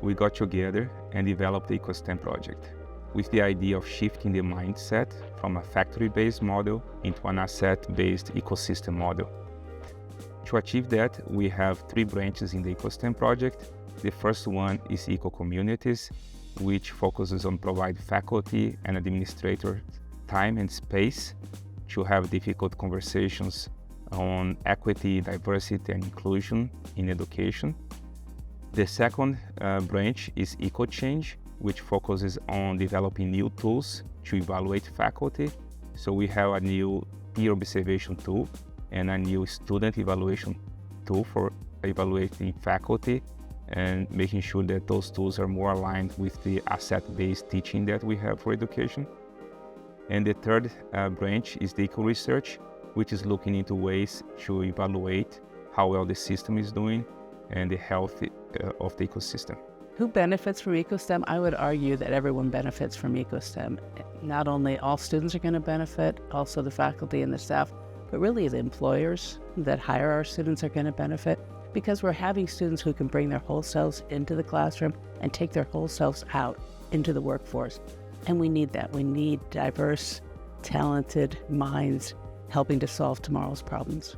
we got together and developed the EcoSTEM project with the idea of shifting the mindset from a factory-based model into an asset-based ecosystem model. To achieve that, we have 3 branches in the EcoSTEM project. The first one is eco-communities, which focuses on providing faculty and administrators time and space to have difficult conversations on equity, diversity, and inclusion in education. The second branch is eco-change, which focuses on developing new tools to evaluate faculty. So we have a new peer observation tool and a new student evaluation tool for evaluating faculty and making sure that those tools are more aligned with the asset-based teaching that we have for education. And the third branch is the eco-research, which is looking into ways to evaluate how well the system is doing and the health of the ecosystem. Who benefits from EcoSTEM? I would argue that everyone benefits from EcoSTEM. Not only all students are going to benefit, also the faculty and the staff, but really the employers that hire our students are going to benefit, because we're having students who can bring their whole selves into the classroom and take their whole selves out into the workforce. And we need that. We need diverse, talented minds helping to solve tomorrow's problems.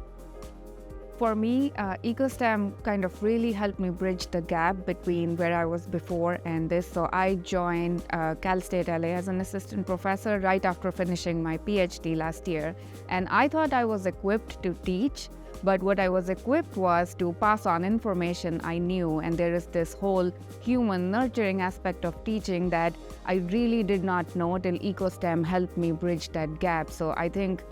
For me, EcoSTEM kind of really helped me bridge the gap between where I was before and this. So I joined Cal State LA as an assistant professor right after finishing my PhD last year. And I thought I was equipped to teach, but what I was equipped was to pass on information I knew. And there is this whole human nurturing aspect of teaching that I really did not know till EcoSTEM helped me bridge that gap. So I think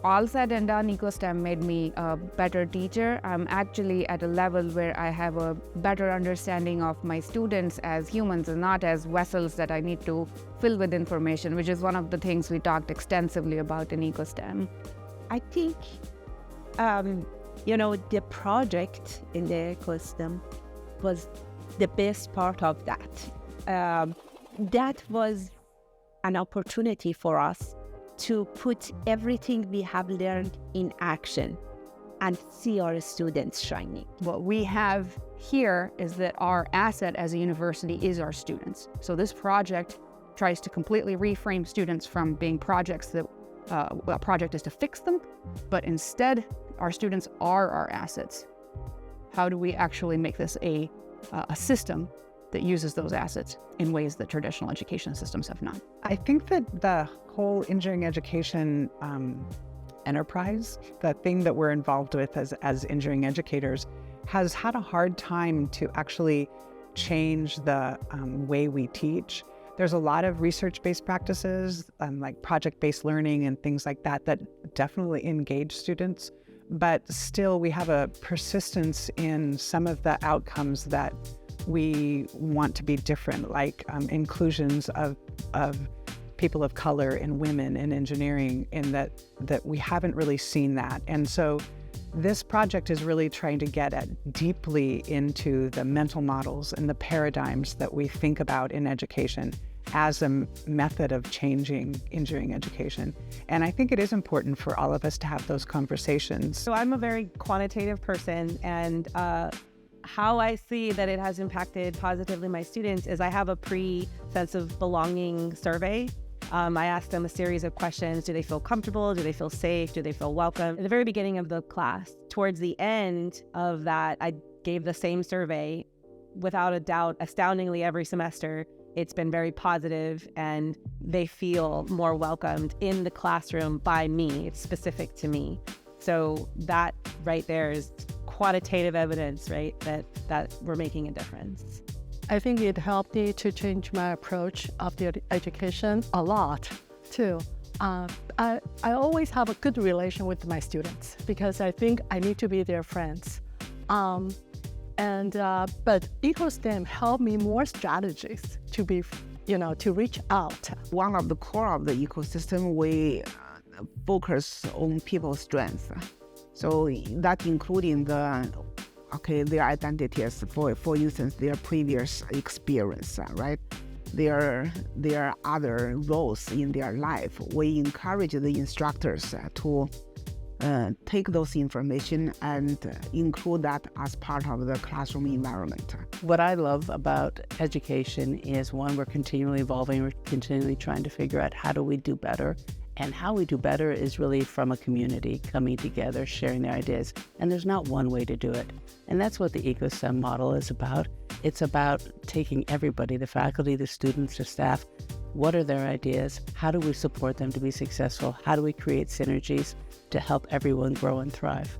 all said and done, EcoSTEM made me a better teacher. I'm actually at a level where I have a better understanding of my students as humans and not as vessels that I need to fill with information, which is one of the things we talked extensively about in EcoSTEM. I think, the project in the EcoSTEM was the best part of that. That was an opportunity for us to put everything we have learned in action and see our students shining. What we have here is that our asset as a university is our students. So this project tries to completely reframe students from being projects that a project is to fix them, but instead our students are our assets. How do we actually make this a system that uses those assets in ways that traditional education systems have not? I think that the whole engineering education enterprise, the thing that we're involved with as engineering educators, has had a hard time to actually change the way we teach. There's a lot of research-based practices, like project-based learning and things like that, that definitely engage students. But still, we have a persistence in some of the outcomes that we want to be different, like inclusions of people of color and women in engineering, in that we haven't really seen that. And so this project is really trying to get deeply into the mental models and the paradigms that we think about in education as a method of changing engineering education. And I think it is important for all of us to have those conversations. So I'm a very quantitative person, and how I see that it has impacted positively my students is I have a sense of belonging survey. I ask them a series of questions. Do they feel comfortable? Do they feel safe? Do they feel welcome? At the very beginning of the class, towards the end of that, I gave the same survey. Without a doubt, astoundingly, every semester, it's been very positive, and they feel more welcomed in the classroom by me. It's specific to me. So that right there is quantitative evidence, right, that we're making a difference. I think it helped me to change my approach of the education a lot, too. I always have a good relation with my students because I think I need to be their friends. But EcoSTEM helped me more strategies to be, to reach out. One of the core of the ecosystem, we focus on people's strengths. So that including their identities, for instance, their previous experience, right? Their other roles in their life. We encourage the instructors to take those information and include that as part of the classroom environment. What I love about education is, one, we're continually evolving, we're continually trying to figure out how do we do better. And how we do better is really from a community coming together, sharing their ideas. And there's not one way to do it. And that's what the EcoSTEM model is about. It's about taking everybody, the faculty, the students, the staff. What are their ideas? How do we support them to be successful? How do we create synergies to help everyone grow and thrive?